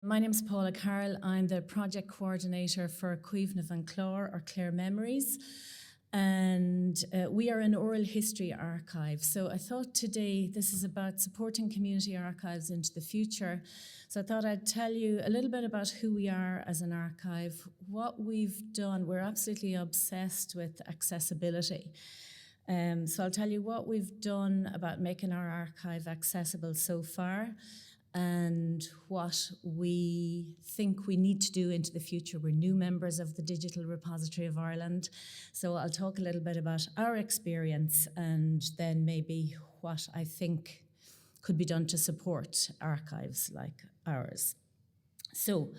My name's Paula Carroll. I'm the project coordinator for Cuimhneamh and Clare, or Clare Memories. And we are an oral history archive. So I thought today this is about supporting community archives into the future. So I thought I'd tell you a little bit about who we are as an archive, what we've done. We're absolutely obsessed with accessibility. So I'll tell you what we've done about making our archive accessible so far, and what we think we need to do into the future. We're new members of the Digital Repository of Ireland, so I'll talk a little bit about our experience and then maybe what I think could be done to support archives like ours. So,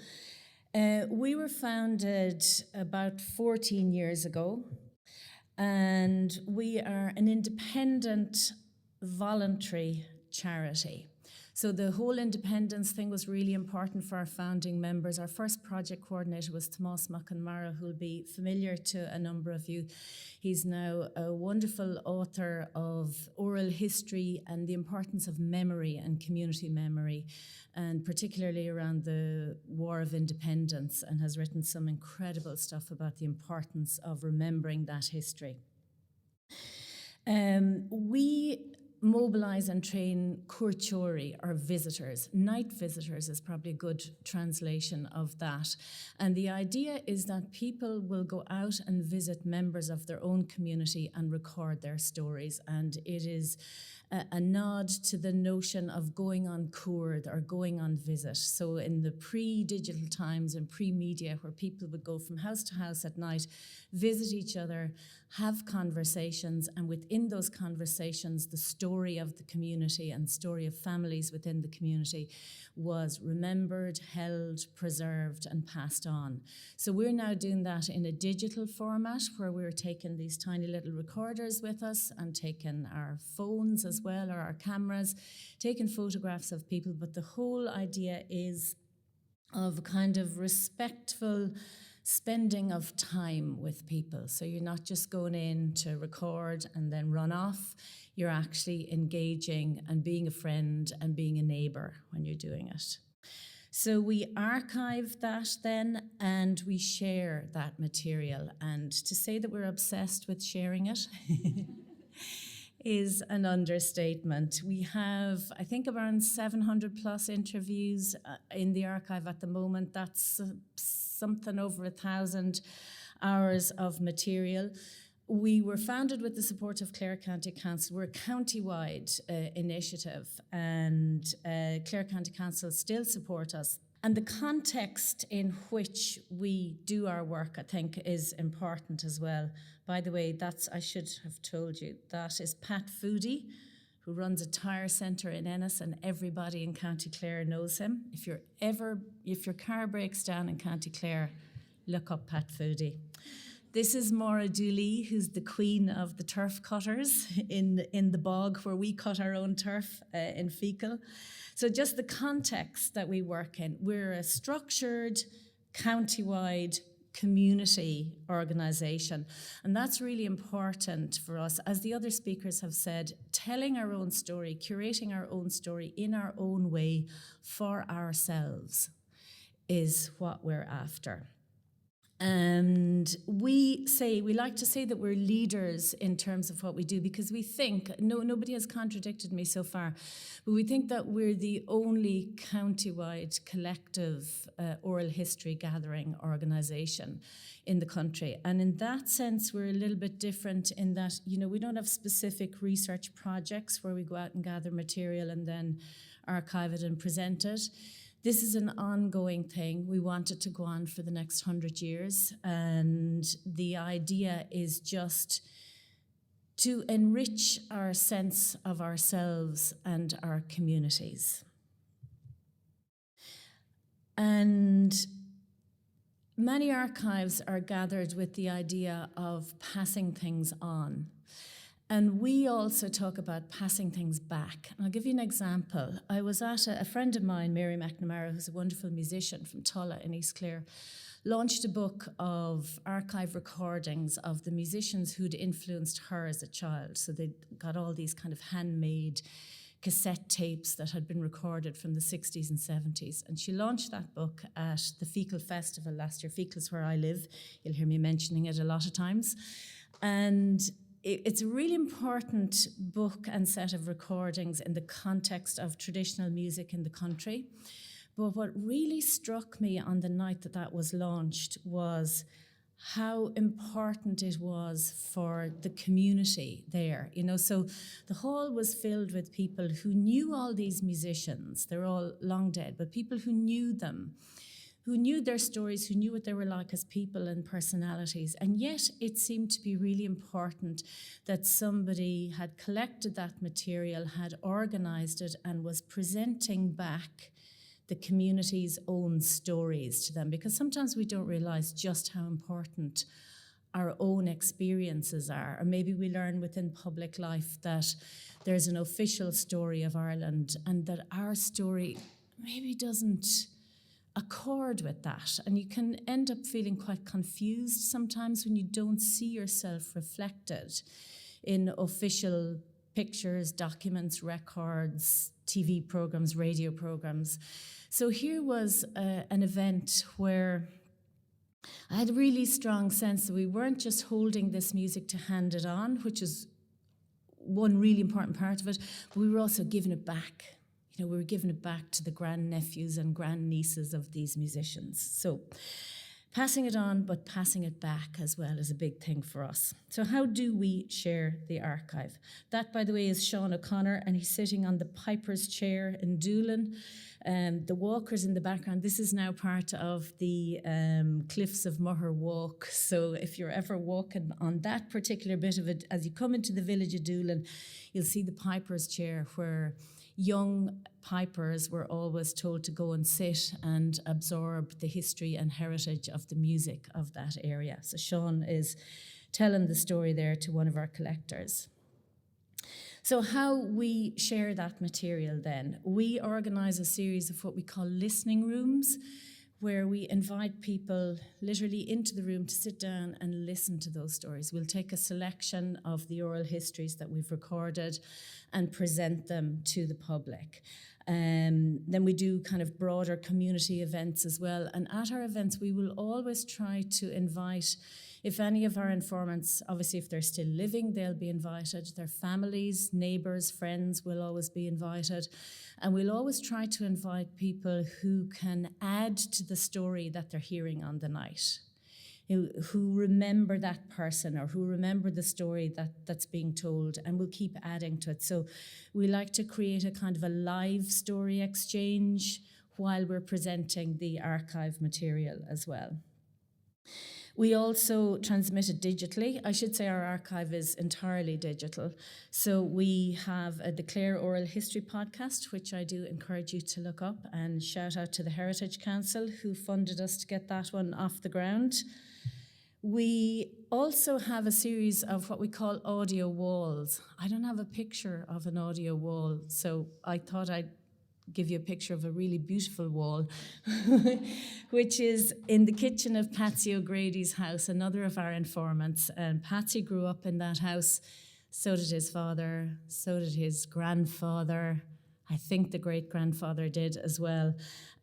we were founded about 14 years ago, and we are an independent, voluntary charity. So the whole independence thing was really important for our founding members. Our first project coordinator was Tomás McNamara, who'll be familiar to a number of you. He's now a wonderful author of oral history and the importance of memory and community memory, and particularly around the War of Independence, and has written some incredible stuff about the importance of remembering that history. We mobilise and train cuairteoirí, or visitors. Night visitors is probably a good translation of that. And the idea is that people will go out and visit members of their own community and record their stories. And it is a nod to the notion of going on cuaird or going on visit. So in the pre-digital times and pre-media, where people would go from house to house at night, visit each other, have conversations, and within those conversations, the story of the community and story of families within the community was remembered, held, preserved, and passed on. So we're now doing that in a digital format, where we're taking these tiny little recorders with us and taking our phones as well, or our cameras, taking photographs of people. But the whole idea is of kind of respectful spending of time with people. So you're not just going in to record and then run off. You're actually engaging and being a friend and being a neighbour when you're doing it. So we archive that then, and we share that material. And to say that we're obsessed with sharing it is an understatement. We have, I think, around 700 plus interviews in the archive at the moment. That's something over 1,000 hours of material. We were founded with the support of Clare County Council. We're a county-wide initiative, and Clare County Council still support us. And the context in which we do our work, I think, is important as well. By the way, I should have told you, that is Pat Foodie, who runs a tire centre in Ennis, and everybody in County Clare knows him. If your car breaks down in County Clare, look up Pat Foodie. This is Maura Dooley, who's the queen of the turf cutters in the bog where we cut our own turf in Fecal. So just the context that we work in. We're a structured, county-wide community organisation. And that's really important for us. As the other speakers have said, telling our own story, curating our own story in our own way for ourselves is what we're after. And we like to say that we're leaders in terms of what we do, because we think, nobody has contradicted me so far, but we think that we're the only county-wide collective oral history gathering organisation in the country. And in that sense, we're a little bit different in that, we don't have specific research projects where we go out and gather material and then archive it and present it. This is an ongoing thing. We want it to go on for the next 100 years. And the idea is just to enrich our sense of ourselves and our communities. And many archives are gathered with the idea of passing things on. And we also talk about passing things back. And I'll give you an example. I was at a friend of mine, Mary McNamara, who's a wonderful musician from Tulla in East Clare, launched a book of archive recordings of the musicians who'd influenced her as a child. So they got all these kind of handmade cassette tapes that had been recorded from the 60s and 70s. And she launched that book at the Fecal Festival last year. Fecal's where I live. You'll hear me mentioning it a lot of times. And it's a really important book and set of recordings in the context of traditional music in the country. But what really struck me on the night that that was launched was how important it was for the community there. So the hall was filled with people who knew all these musicians. They're all long dead, but people who knew them, who knew their stories, who knew what they were like as people and personalities. And yet it seemed to be really important that somebody had collected that material, had organized it, and was presenting back the community's own stories to them, because sometimes we don't realize just how important our own experiences are. Or maybe we learn within public life that there's an official story of Ireland and that our story maybe doesn't accord with that. And you can end up feeling quite confused sometimes when you don't see yourself reflected in official pictures, documents, records, TV programs, radio programs. So here was an event where I had a really strong sense that we weren't just holding this music to hand it on, which is one really important part of it, but we were also giving it back. We were giving it back to the grandnephews and grandnieces of these musicians. So passing it on, but passing it back as well is a big thing for us. So how do we share the archive? That, by the way, is Sean O'Connor, and he's sitting on the Piper's chair in Doolin. The walkers in the background, this is now part of the Cliffs of Moher walk. So if you're ever walking on that particular bit of it, as you come into the village of Doolin, you'll see the Piper's chair, where young pipers were always told to go and sit and absorb the history and heritage of the music of that area. So Sean is telling the story there to one of our collectors. So how we share that material then? We organise a series of what we call listening rooms, where we invite people literally into the room to sit down and listen to those stories. We'll take a selection of the oral histories that we've recorded and present them to the public. Then we do kind of broader community events as well. And at our events, we will always try to invite, if any of our informants, obviously if they're still living, they'll be invited. Their families, neighbours, friends will always be invited. And we'll always try to invite people who can add to the story that they're hearing on the night, who remember that person or who remember the story that's being told, and we'll keep adding to it. So we like to create a kind of a live story exchange while we're presenting the archive material as well. We also transmit it digitally. I should say our archive is entirely digital. So we have the Clare Oral History podcast, which I do encourage you to look up, and shout out to the Heritage Council who funded us to get that one off the ground. We also have a series of what we call audio walls. I don't have a picture of an audio wall, so I thought I'd give you a picture of a really beautiful wall, which is in the kitchen of Patsy O'Grady's house, another of our informants. And Patsy grew up in that house. So did his father, so did his grandfather. I think the great-grandfather did as well.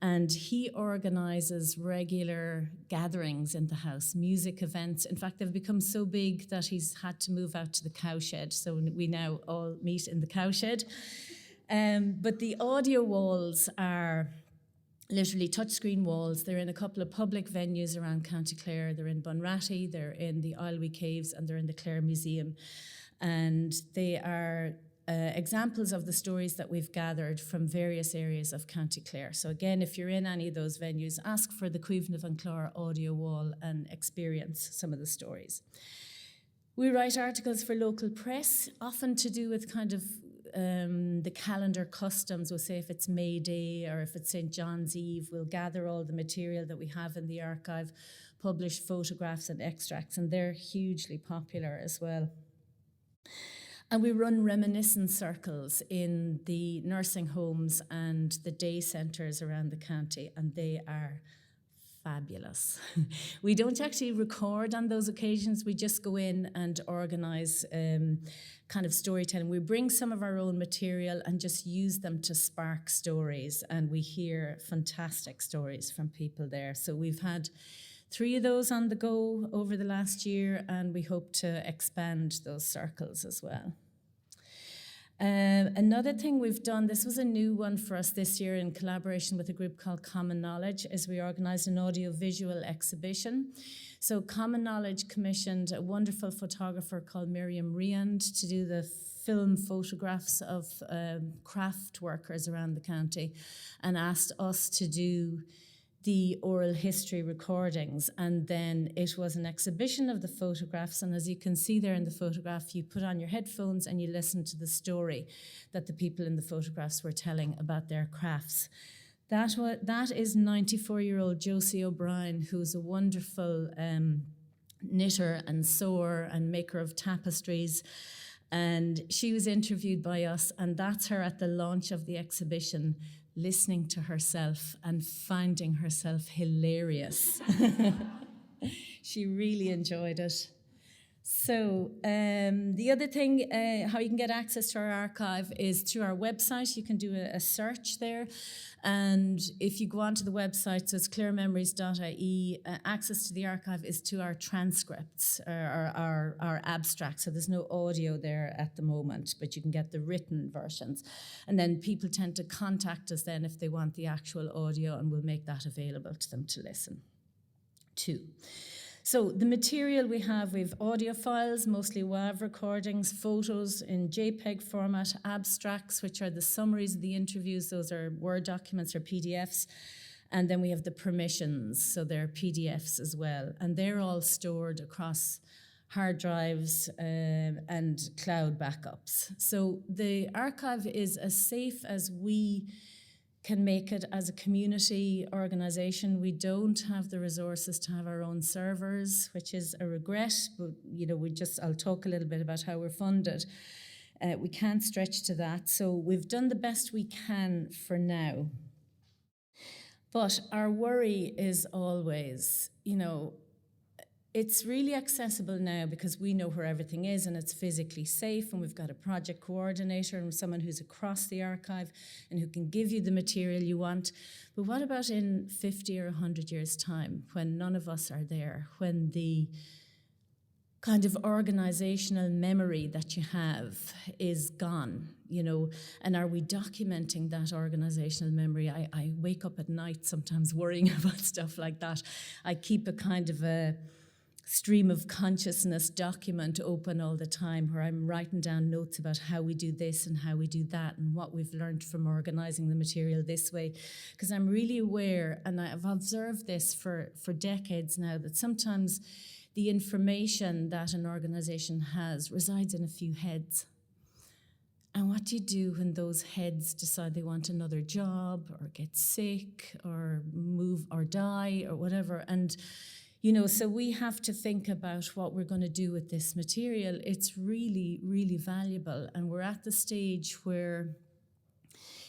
And he organises regular gatherings in the house, music events. In fact, they've become so big that he's had to move out to the cowshed. So we now all meet in the cowshed. But the audio walls are literally touchscreen walls. They're in a couple of public venues around County Clare. They're in Bunratty, they're in the Islewy Caves, and they're in the Clare Museum. And they are examples of the stories that we've gathered from various areas of County Clare. So again, if you're in any of those venues, ask for the Cuimhneamh and Clare audio wall and experience some of the stories. We write articles for local press, often to do with kind of the calendar customs. We'll say if it's May Day or if it's St. John's Eve, we'll gather all the material that we have in the archive, publish photographs and extracts, and they're hugely popular as well. And we run reminiscence circles in the nursing homes and the day centres around the county, and they are fabulous. We don't actually record on those occasions. We just go in and organise kind of storytelling. We bring some of our own material and just use them to spark stories, and we hear fantastic stories from people there. So we've had 3 of those on the go over the last year, and we hope to expand those circles as well. Another thing we've done, this was a new one for us this year in collaboration with a group called Common Knowledge, is we organised an audio-visual exhibition. So Common Knowledge commissioned a wonderful photographer called Miriam Riand to do the film photographs of craft workers around the county, and asked us to do the oral history recordings. And then it was an exhibition of the photographs, and as you can see there in the photograph, you put on your headphones and you listen to the story that the people in the photographs were telling about their crafts. That is 94-year-old Josie O'Brien, who's a wonderful knitter and sewer and maker of tapestries. And she was interviewed by us, and that's her at the launch of the exhibition, listening to herself and finding herself hilarious. She really enjoyed it. So the other thing, how you can get access to our archive is through our website. You can do a search there. And if you go onto the website, so it's clarememories.ie, access to the archive is to our transcripts, our abstracts. So there's no audio there at the moment, but you can get the written versions. And then people tend to contact us then if they want the actual audio, and we'll make that available to them to listen to. So the material we've audio files, mostly WAV recordings, photos in JPEG format, abstracts, which are the summaries of the interviews. Those are Word documents or PDFs. And then we have the permissions, so they're PDFs as well. And they're all stored across hard drives and cloud backups. So the archive is as safe as we can make it as a community organisation. We don't have the resources to have our own servers, which is a regret, but I'll talk a little bit about how we're funded. We can't stretch to that, so we've done the best we can for now. But our worry is always, it's really accessible now because we know where everything is and it's physically safe, and we've got a project coordinator and someone who's across the archive and who can give you the material you want. But what about in 50 or 100 years' time, when none of us are there, when the kind of organisational memory that you have is gone, and are we documenting that organisational memory? I wake up at night sometimes worrying about stuff like that. I keep a kind of a stream of consciousness document open all the time where I'm writing down notes about how we do this and how we do that and what we've learned from organising the material this way. Because I'm really aware, and I've observed this for decades now, that sometimes the information that an organisation has resides in a few heads. And what do you do when those heads decide they want another job or get sick or move or die or whatever? And so we have to think about what we're going to do with this material. It's really, really valuable. And we're at the stage where,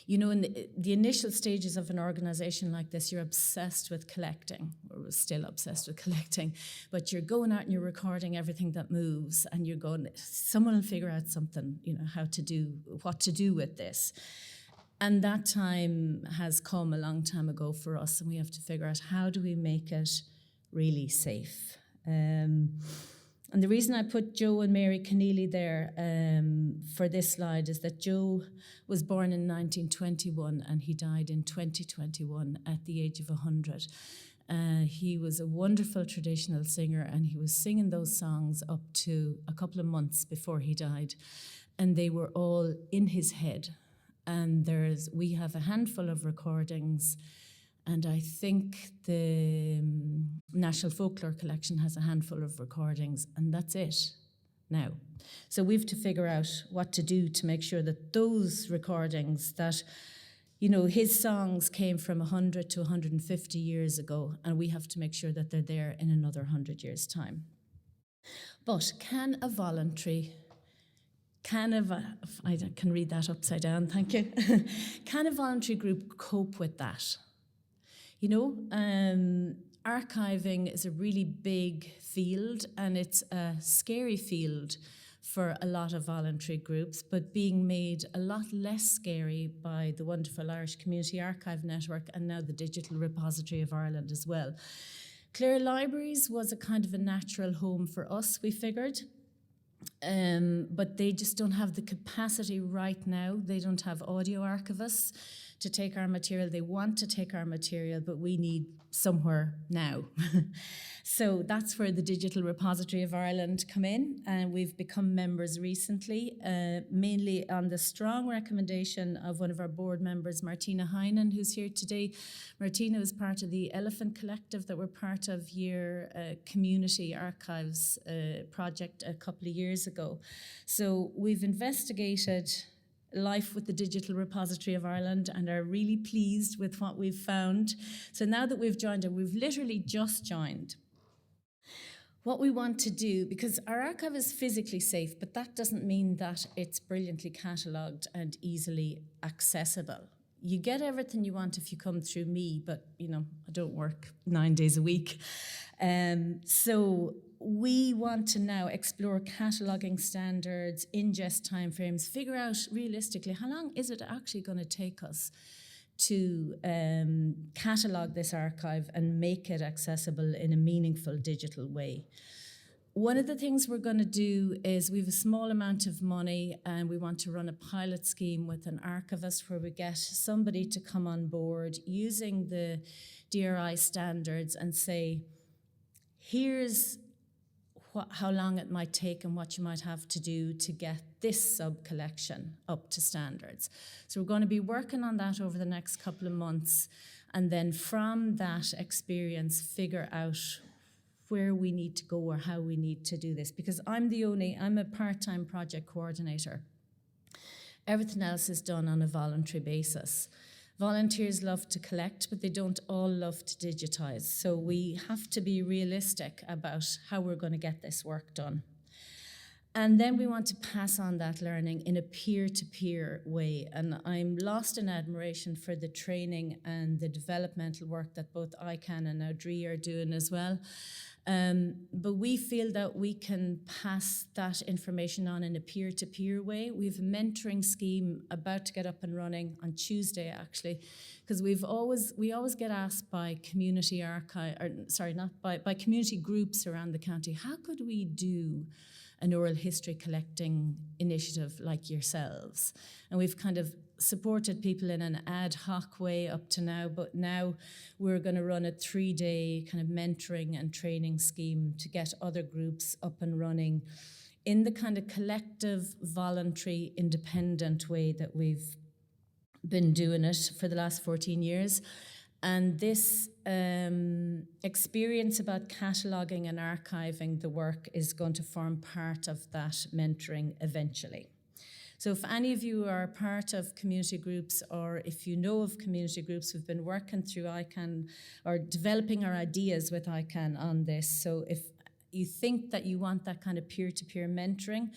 in the initial stages of an organisation like this, you're obsessed with collecting, or we're still obsessed with collecting, but you're going out and you're recording everything that moves, and you're going, someone will figure out something, what to do with this. And that time has come a long time ago for us, and we have to figure out how do we make it really safe. And the reason I put Joe and Mary Keneally there for this slide is that Joe was born in 1921 and he died in 2021 at the age of 100. He was a wonderful traditional singer, and he was singing those songs up to a couple of months before he died, and they were all in his head. And we have a handful of recordings, and I think the National Folklore Collection has a handful of recordings, and that's it now. So we have to figure out what to do to make sure that those recordings that, his songs came from 100 to 150 years ago, and we have to make sure that they're there in another 100 years' time. But can a voluntary I can read that upside down, thank you. Can a voluntary group cope with that? archiving is a really big field, and it's a scary field for a lot of voluntary groups, but being made a lot less scary by the wonderful Irish Community Archive Network and now the Digital Repository of Ireland as well. Clare Libraries was a kind of a natural home for us, we figured. But they just don't have the capacity right now. They don't have audio archivists to take our material. They want to take our material, but we need somewhere now. So that's where the Digital Repository of Ireland come in, and we've become members recently, mainly on the strong recommendation of one of our board members, Martina Heinen, who's here today. Martina was part of the Elephant Collective that were part of your community archives project a couple of years ago. So we've investigated life with the Digital Repository of Ireland and are really pleased with what we've found. So now that we've joined, and we've literally just joined, what we want to do, because our archive is physically safe, but that doesn't mean that it's brilliantly catalogued and easily accessible. You get everything you want if you come through me, but I don't work 9 days a week. So we want to now explore cataloguing standards, ingest timeframes, figure out realistically how long is it actually going to take us to catalogue this archive and make it accessible in a meaningful digital way. One of the things we're going to do is we have a small amount of money and we want to run a pilot scheme with an archivist where we get somebody to come on board using the DRI standards and say, here's how long it might take and what you might have to do to get this sub-collection up to standards. So we're going to be working on that over the next couple of months, and then from that experience figure out where we need to go or how we need to do this. Because I'm a part-time project coordinator. Everything else is done on a voluntary basis. Volunteers love to collect, but they don't all love to digitize. So we have to be realistic about how we're going to get this work done. And then we want to pass on that learning in a peer-to-peer way. And I'm lost in admiration for the training and the developmental work that both ICANN and now DRI are doing as well. But we feel that we can pass that information on in a peer-to-peer way. We have a mentoring scheme about to get up and running on Tuesday, actually, because we always get asked by community by community groups around the county, how could we do an oral history collecting initiative like yourselves? And we've kind of supported people in an ad hoc way up to now, but now we're going to run a 3-day kind of mentoring and training scheme to get other groups up and running in the kind of collective, voluntary, independent way that we've been doing it for the last 14 years. And this experience about cataloguing and archiving the work is going to form part of that mentoring eventually. So if any of you are part of community groups, or if you know of community groups who've been working through ICANN or developing our ideas with ICANN on this, so if you think that you want that kind of peer-to-peer mentoring,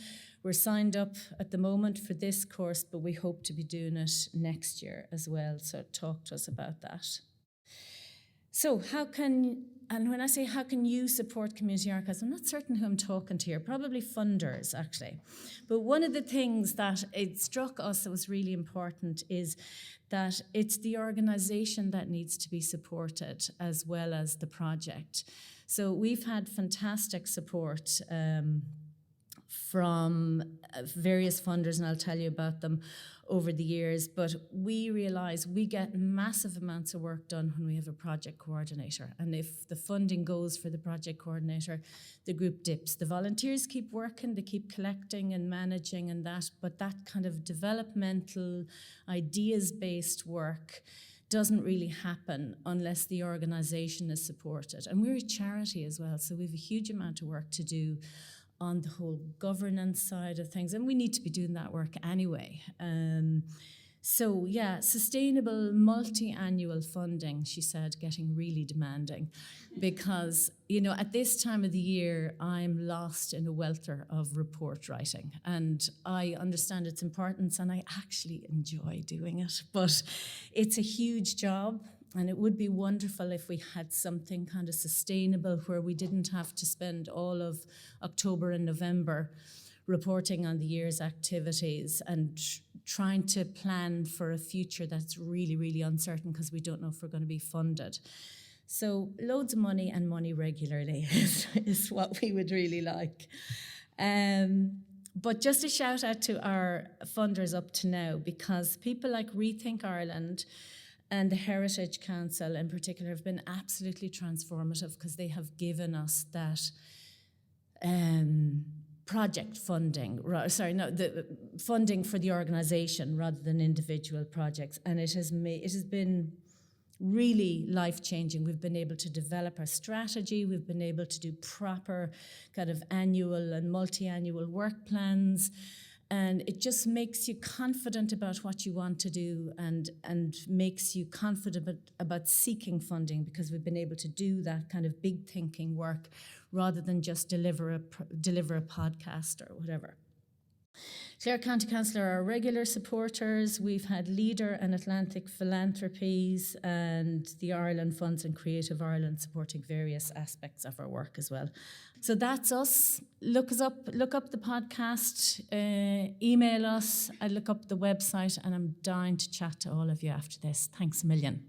we're signed up at the moment for this course, but we hope to be doing it next year as well. So talk to us about that. So and when I say how can you support community archives, I'm not certain who I'm talking to here, probably funders actually. But one of the things that it struck us that was really important is that it's the organisation that needs to be supported as well as the project. So we've had fantastic support from various funders, and I'll tell you about them over the years, but we realise we get massive amounts of work done when we have a project coordinator. And if the funding goes for the project coordinator, the group dips. The volunteers keep working, they keep collecting and managing and that, but that kind of developmental, ideas-based work doesn't really happen unless the organisation is supported. And we're a charity as well, so we have a huge amount of work to do on the whole governance side of things, and we need to be doing that work anyway. So yeah, sustainable multi-annual funding, she said, getting really demanding, because at this time of the year I'm lost in a welter of report writing, and I understand its importance and I actually enjoy doing it, but it's a huge job. And it would be wonderful if we had something kind of sustainable where we didn't have to spend all of October and November reporting on the year's activities and trying to plan for a future that's really, really uncertain because we don't know if we're going to be funded. So loads of money and money regularly is what we would really like. But just a shout out to our funders up to now, because people like Rethink Ireland and the Heritage Council in particular have been absolutely transformative, because they have given us that project funding, the funding for the organisation rather than individual projects, and it has been really life-changing. We've been able to develop our strategy, we've been able to do proper kind of annual and multi-annual work plans, and it just makes you confident about what you want to do and makes you confident about seeking funding, because we've been able to do that kind of big thinking work rather than just deliver a podcast or whatever. Clare County Council are our regular supporters. We've had Leader and Atlantic Philanthropies and the Ireland Funds and Creative Ireland supporting various aspects of our work as well. So that's us. Look us up, look up the podcast, email us, I look up the website, and I'm dying to chat to all of you after this. Thanks a million.